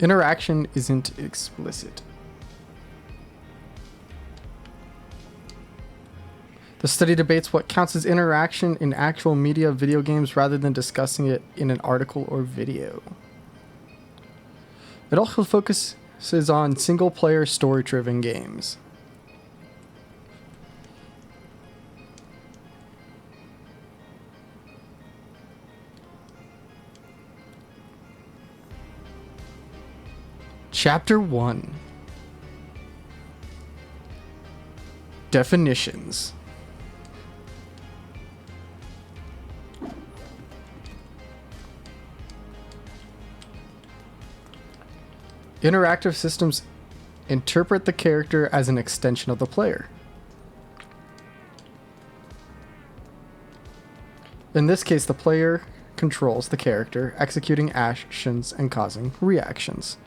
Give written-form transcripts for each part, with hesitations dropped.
Interaction isn't explicit. The study debates what counts as interaction in actual media video games rather than discussing it in an article or video. It also focuses on single-player story-driven games. Chapter 1. Definitions. Interactive systems interpret the character as an extension of the player. In this case, the player controls the character, executing actions and causing reactions.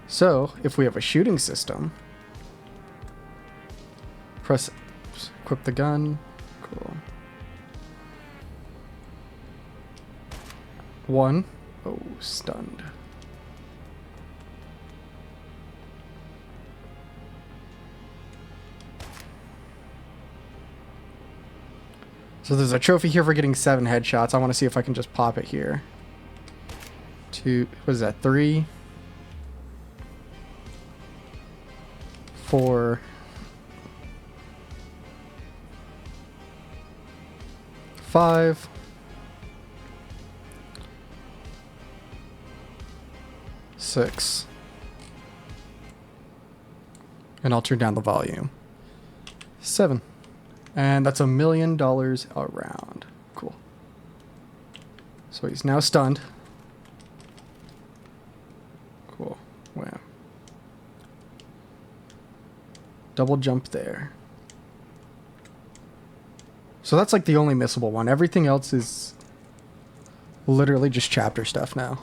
So, if we have a shooting system, equip the gun. Cool. 1. Oh, stunned. So there's a trophy here for getting 7 headshots. I want to see if I can just pop it here. 2, what is that, 3? 4. 5. 6. And I'll turn down the volume. 7. And that's $1 million a round. Cool. So he's now stunned. Cool. Wham. Double jump there. So that's like the only missable one. Everything else is literally just chapter stuff now.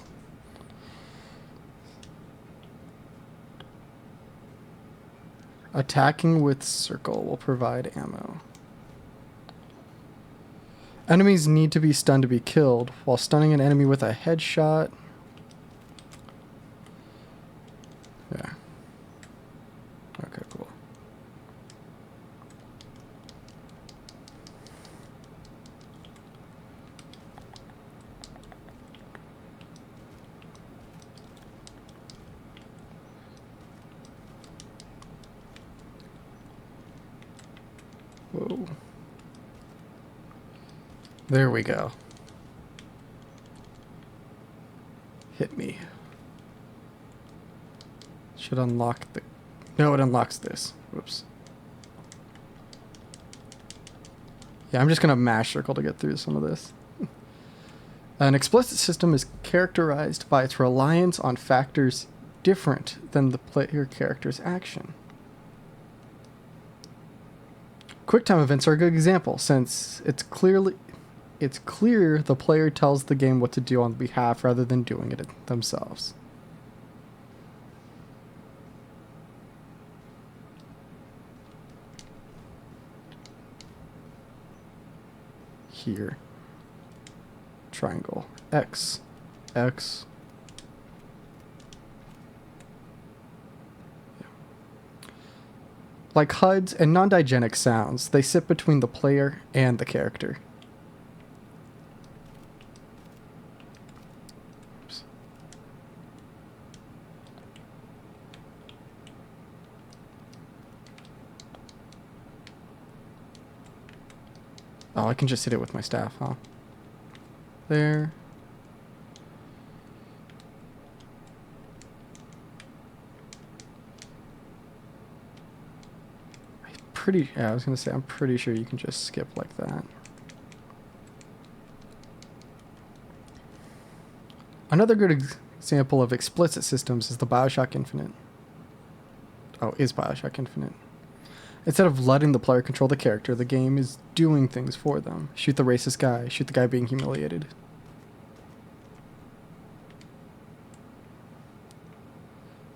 Attacking with circle will provide ammo. Enemies need to be stunned to be killed, while stunning an enemy with a headshot. Yeah. Okay, cool. Whoa. There we go. Hit me. Should unlock the... No, it unlocks this. Whoops. Yeah, I'm just going to mash circle to get through some of this. An explicit system is characterized by its reliance on factors different than the player character's action. QuickTime events are a good example, since it's clear the player tells the game what to do on behalf rather than doing it themselves. Here. Triangle. X. X. Like HUDs and non-diegetic sounds, they sit between the player and the character. Oops. Oh, I can just hit it with my staff, huh? There. Yeah, I was going to say, I'm pretty sure you can just skip like that. Another good example of explicit systems is the BioShock Infinite. Oh, is BioShock Infinite. Instead of letting the player control the character, the game is doing things for them. Shoot the racist guy, shoot the guy being humiliated.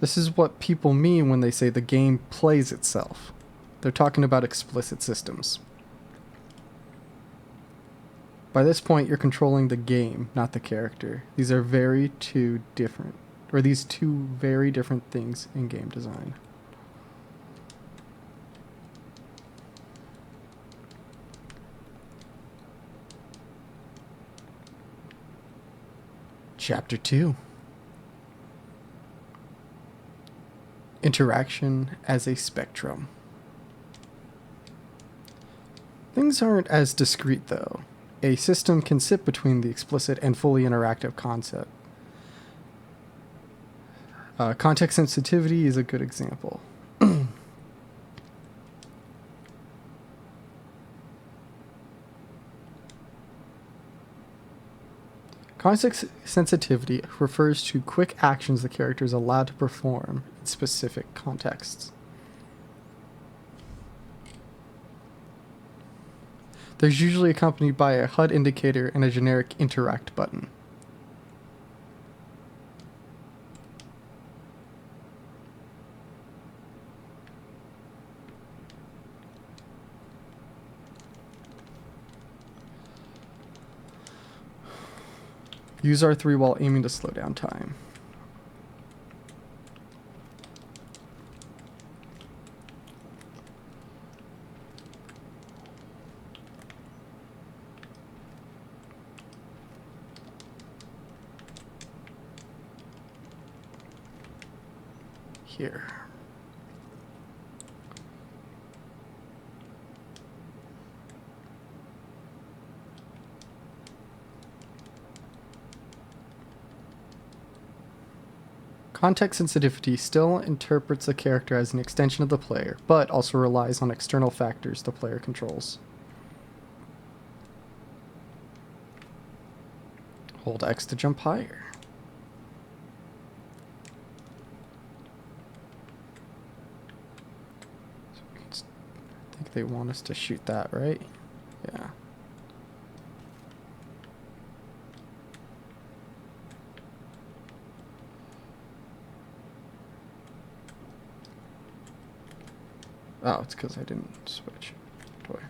This is what people mean when they say the game plays itself. They're talking about explicit systems. By this point, you're controlling the game, not the character. These are two very different things in game design. Chapter 2. Interaction as a spectrum. Things aren't as discrete, though. A system can sit between the explicit and fully interactive concept. Context sensitivity is a good example. Context sensitivity refers to quick actions the character is allowed to perform in specific contexts. There's usually accompanied by a HUD indicator and a generic interact button. Use R3 while aiming to slow down time. Here. Context sensitivity still interprets the character as an extension of the player, but also relies on external factors the player controls. Hold X to jump higher. I think they want us to shoot that, right? Yeah. Oh, it's because I didn't switch. Boy.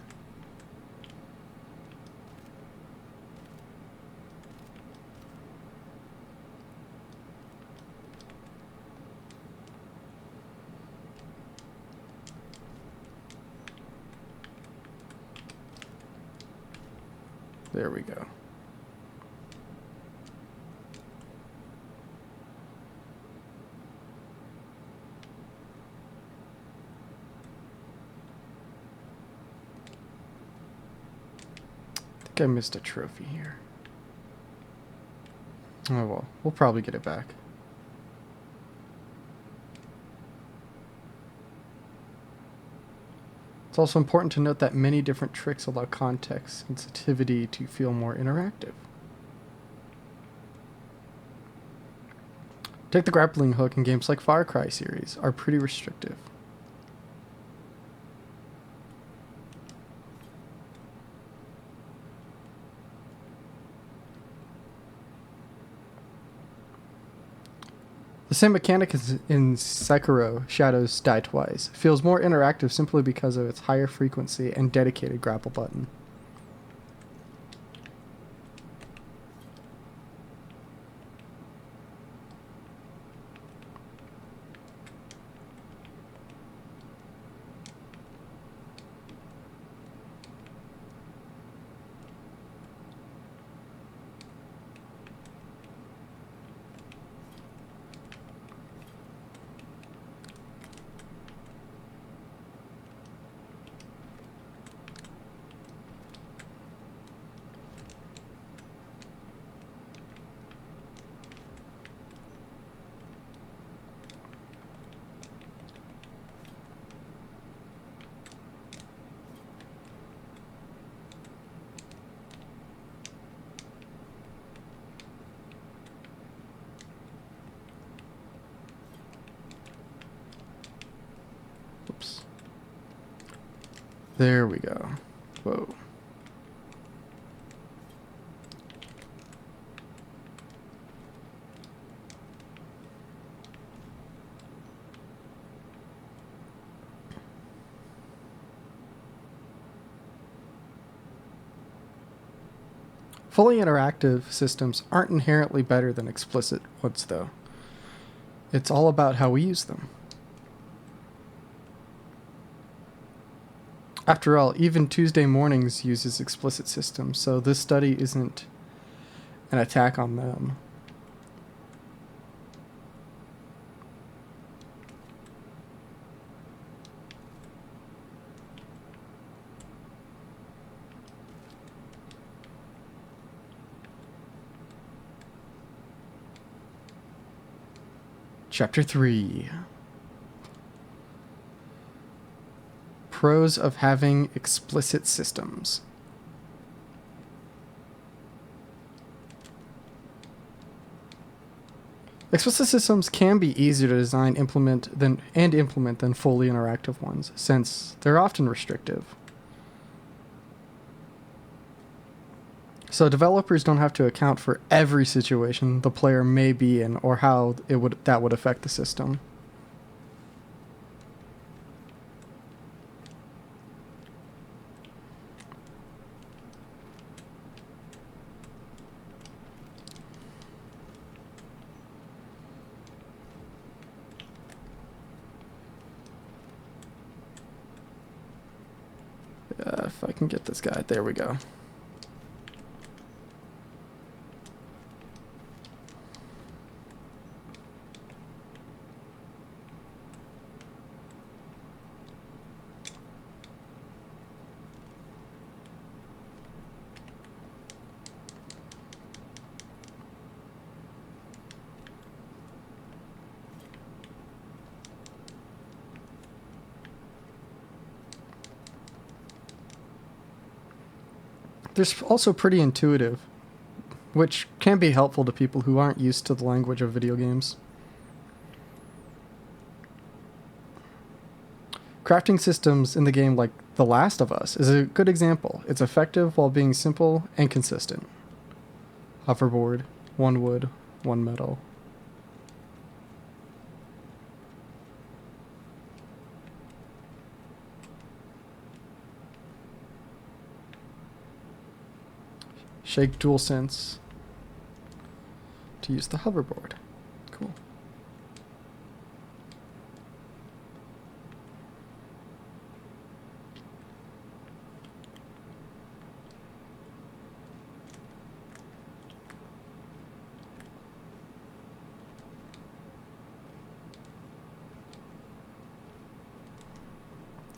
There we go. I missed a trophy here. Oh well, we'll probably get it back. It's also important to note that many different tricks allow context sensitivity to feel more interactive. Take the grappling hook in games like Far Cry series are pretty restrictive. The same mechanic as in Sekiro Shadows Die Twice feels more interactive simply because of its higher frequency and dedicated grapple button. Oops. There we go. Whoa. Fully interactive systems aren't inherently better than explicit ones, though. It's all about how we use them. After all, even Tuesday Mornings uses explicit systems, so this study isn't an attack on them. Chapter 3. Pros of having explicit systems. Explicit systems can be easier to design, implement than fully interactive ones, since they're often restrictive. So developers don't have to account for every situation the player may be in or how that would affect the system. If I can get this guy, there we go. They're also pretty intuitive, which can be helpful to people who aren't used to the language of video games. Crafting systems in the game like The Last of Us is a good example. It's effective while being simple and consistent. Hoverboard, one wood, one metal. Shake DualSense to use the hoverboard. Cool.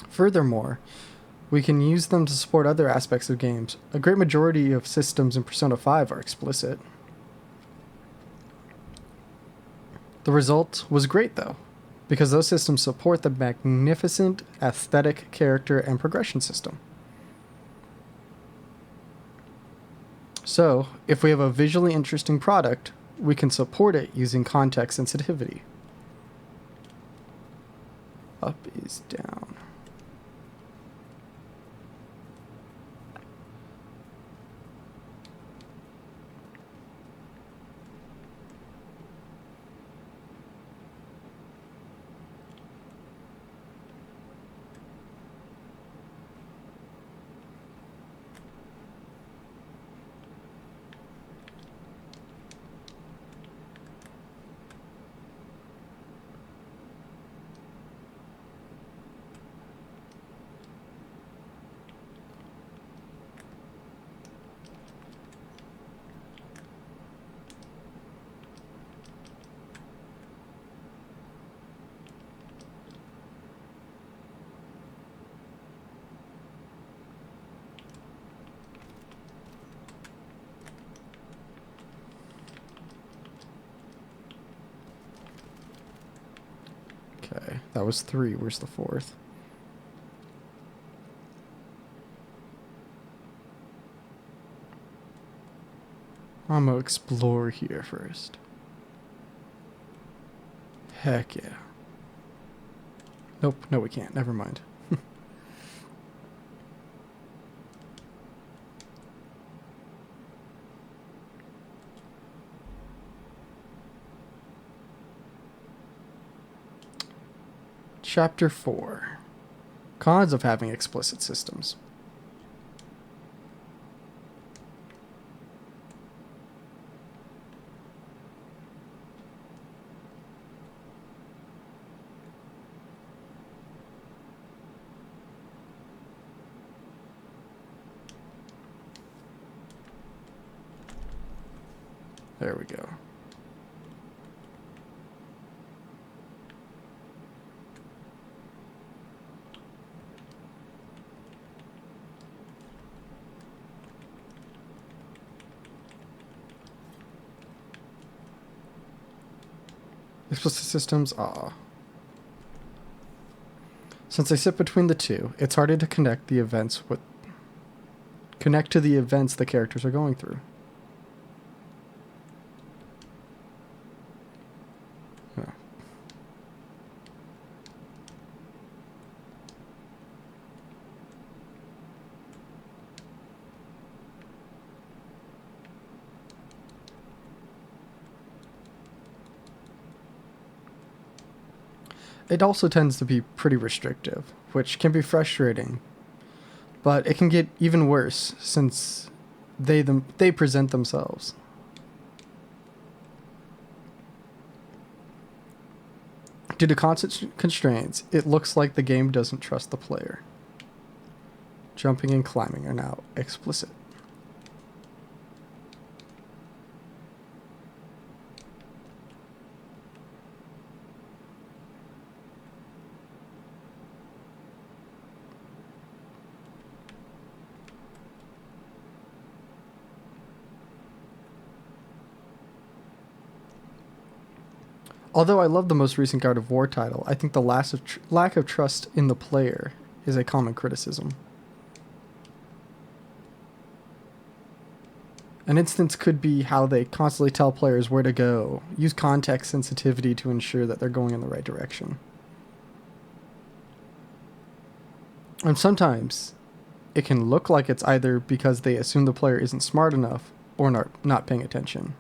Furthermore, we can use them to support other aspects of games. A great majority of systems in Persona 5 are explicit. The result was great, though, because those systems support the magnificent aesthetic, character, and progression system. So, if we have a visually interesting product, we can support it using context sensitivity. Up is down. Okay, that was 3. Where's the 4th? I'm gonna explore here first. Heck yeah. Nope, no we can't. Never mind. Chapter 4. Cons of having explicit systems. There we go. Explicit systems, since they sit between the two, it's harder to connect to the events the characters are going through. Yeah. It also tends to be pretty restrictive, which can be frustrating, but it can get even worse since they present themselves. Due to constant constraints, it looks like the game doesn't trust the player. Jumping and climbing are now explicit. Although I love the most recent God of War title, I think the lack of trust in the player is a common criticism. An instance could be how they constantly tell players where to go, use context sensitivity to ensure that they're going in the right direction. And sometimes it can look like it's either because they assume the player isn't smart enough or not paying attention.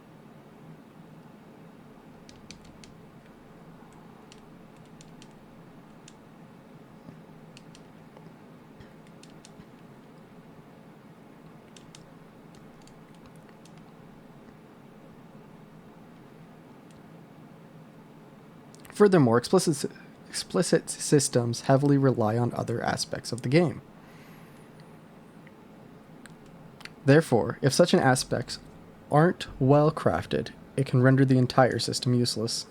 Furthermore, explicit systems heavily rely on other aspects of the game. Therefore, if such an aspects aren't well crafted, it can render the entire system useless.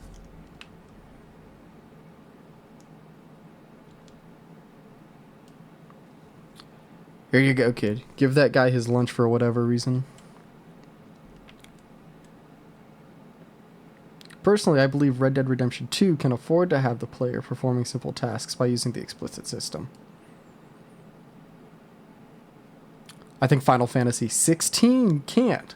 Here you go, kid. Give that guy his lunch for whatever reason. Personally, I believe Red Dead Redemption 2 can afford to have the player performing simple tasks by using the explicit system. I think Final Fantasy 16 can't.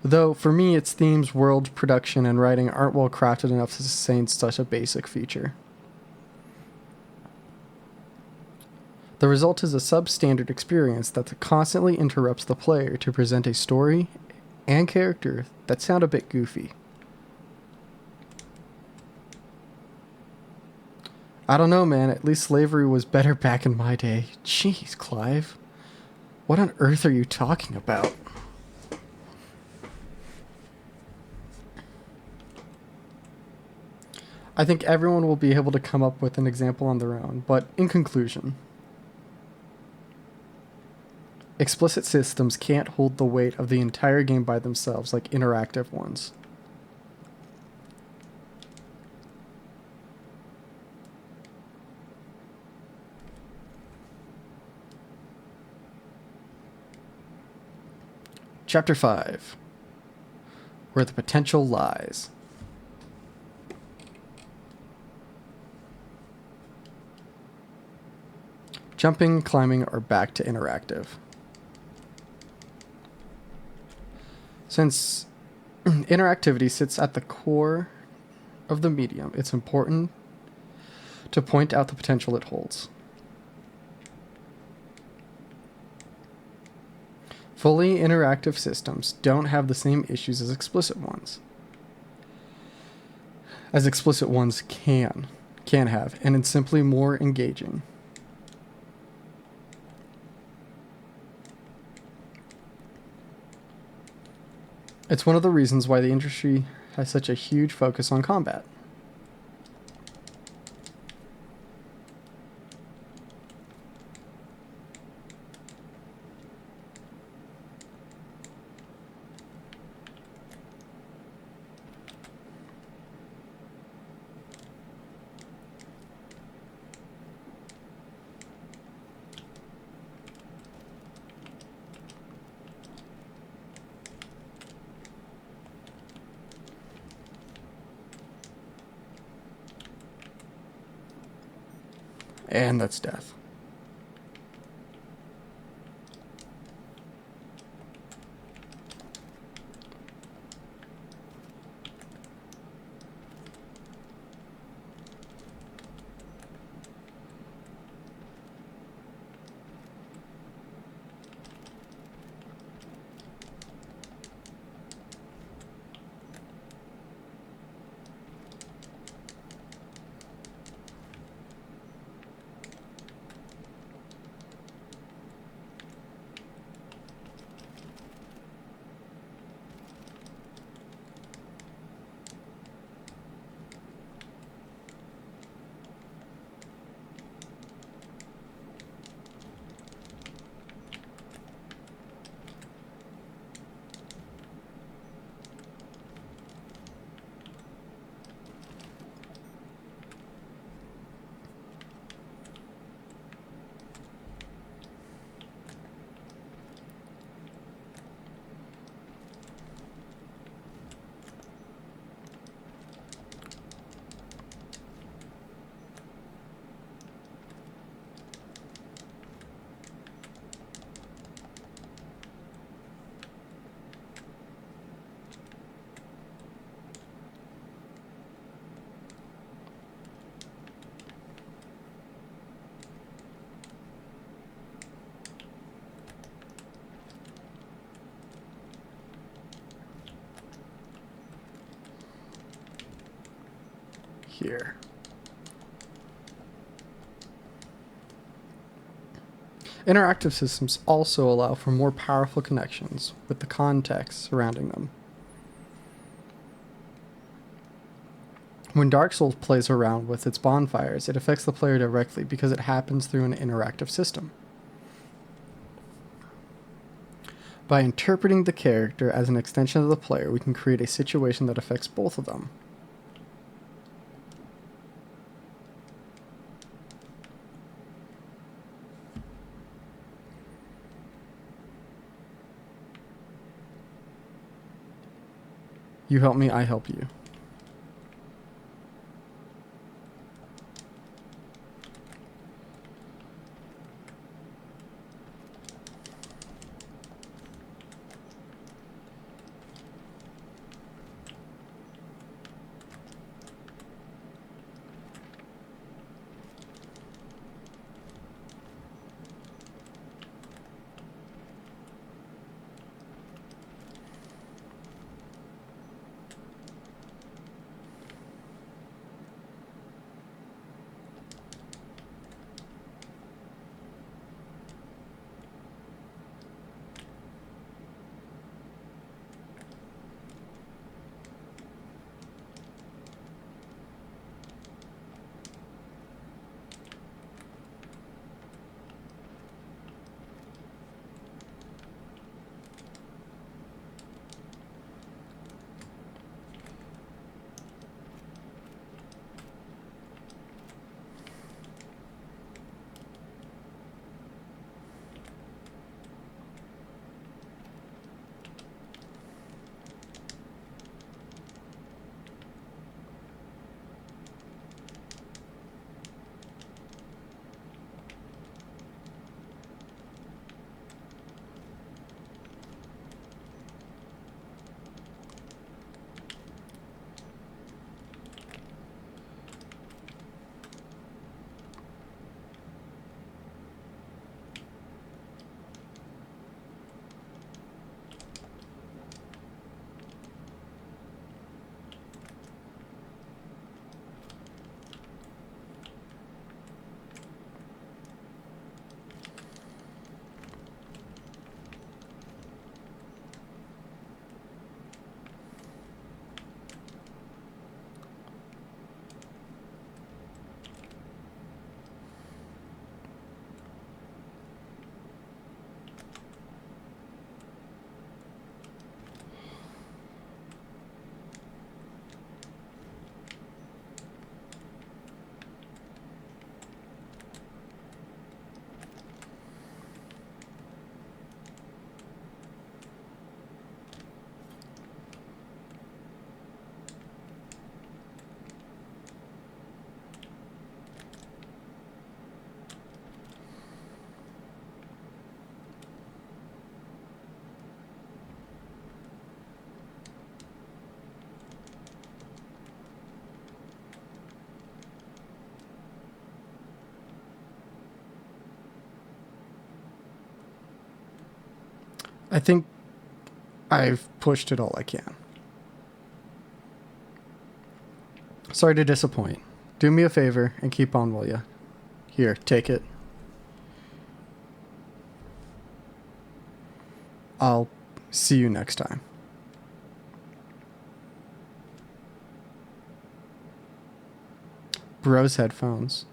Though, for me, its themes, world, production, and writing aren't well crafted enough to sustain such a basic feature. The result is a substandard experience that constantly interrupts the player to present a story and character that sound a bit goofy. I don't know, man. At least slavery was better back in my day. Jeez, Clive. What on earth are you talking about? I think everyone will be able to come up with an example on their own, but in conclusion, explicit systems can't hold the weight of the entire game by themselves like interactive ones. Chapter 5. Where the Potential Lies. Jumping, climbing are back to interactive. Since interactivity sits at the core of the medium, it's important to point out the potential it holds. Fully interactive systems don't have the same issues as explicit ones. As explicit ones can have, and it's simply more engaging. It's one of the reasons why the industry has such a huge focus on combat. And that's death. Here. Interactive systems also allow for more powerful connections with the context surrounding them. When Dark Souls plays around with its bonfires, it affects the player directly because it happens through an interactive system. By interpreting the character as an extension of the player, we can create a situation that affects both of them. You help me, I help you. I think I've pushed it all I can. Sorry to disappoint. Do me a favor and keep on, will ya? Here, take it. I'll see you next time. Bros headphones.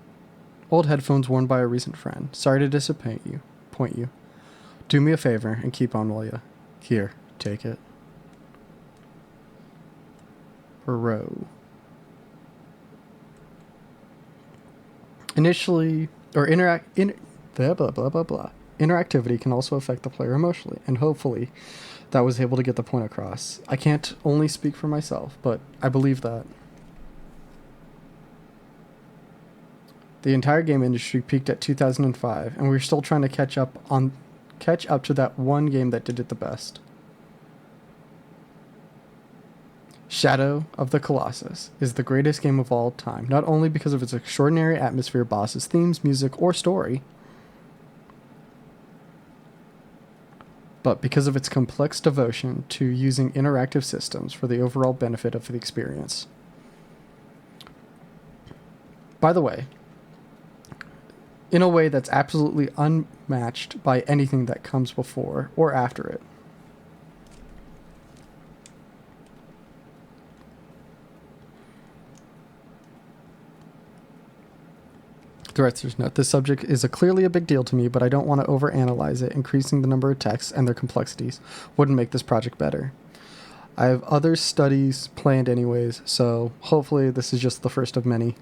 Old headphones worn by a recent friend. Sorry to disappoint you. Point you. Do me a favor and keep on, will ya? Here, take it. Bro. Initially, or blah, blah, blah, blah, blah. Interactivity can also affect the player emotionally, and hopefully that was able to get the point across. I can't only speak for myself, but I believe that. The entire game industry peaked at 2005, and we're still trying to catch up to that one game that did it the best. Shadow of the Colossus is the greatest game of all time, not only because of its extraordinary atmosphere, bosses, themes, music, or story, but because of its complex devotion to using interactive systems for the overall benefit of the experience. By the way, in a way that's absolutely unmatched by anything that comes before or after it. Director's note. This subject is clearly a big deal to me, but I don't want to overanalyze it. Increasing the number of texts and their complexities wouldn't make this project better. I have other studies planned anyways, so hopefully this is just the first of many.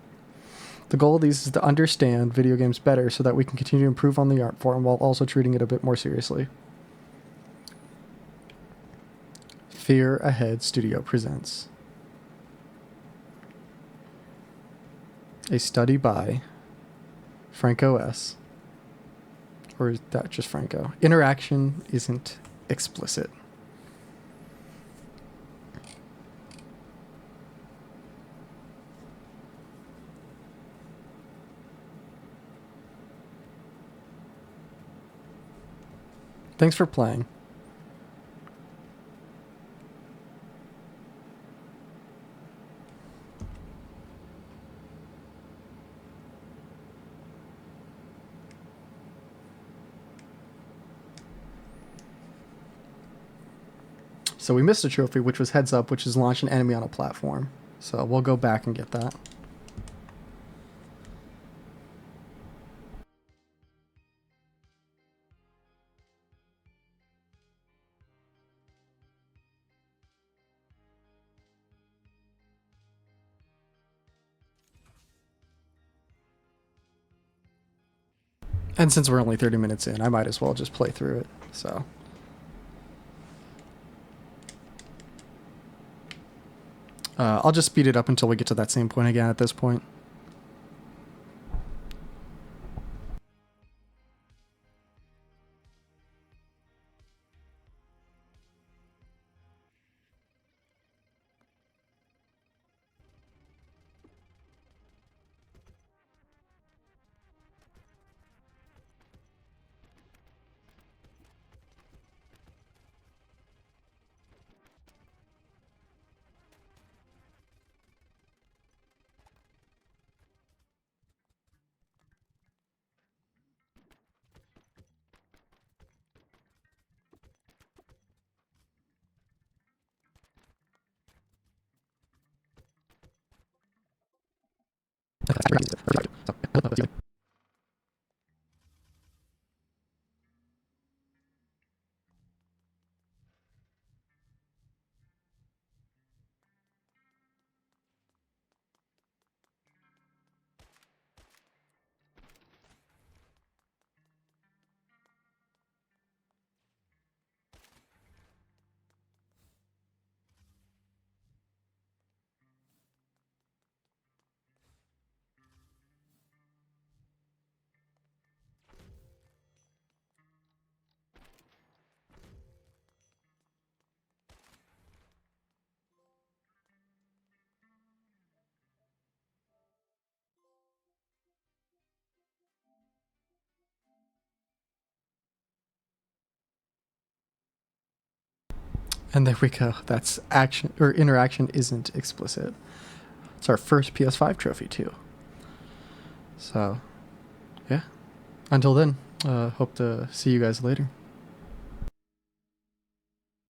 The goal of these is to understand video games better so that we can continue to improve on the art form while also treating it a bit more seriously. Fear Ahead Studio presents a study by Franco S. Or is that just Franco? Interaction isn't explicit. Thanks for playing. So we missed a trophy, which was Heads Up, which is launch an enemy on a platform. So we'll go back and get that. And since we're only 30 minutes in, I might as well just play through it. So I'll just speed it up until we get to that same point again at this point. And there we go. That's action, or interaction isn't explicit. It's our first PS5 trophy too. So, yeah. Until then, hope to see you guys later.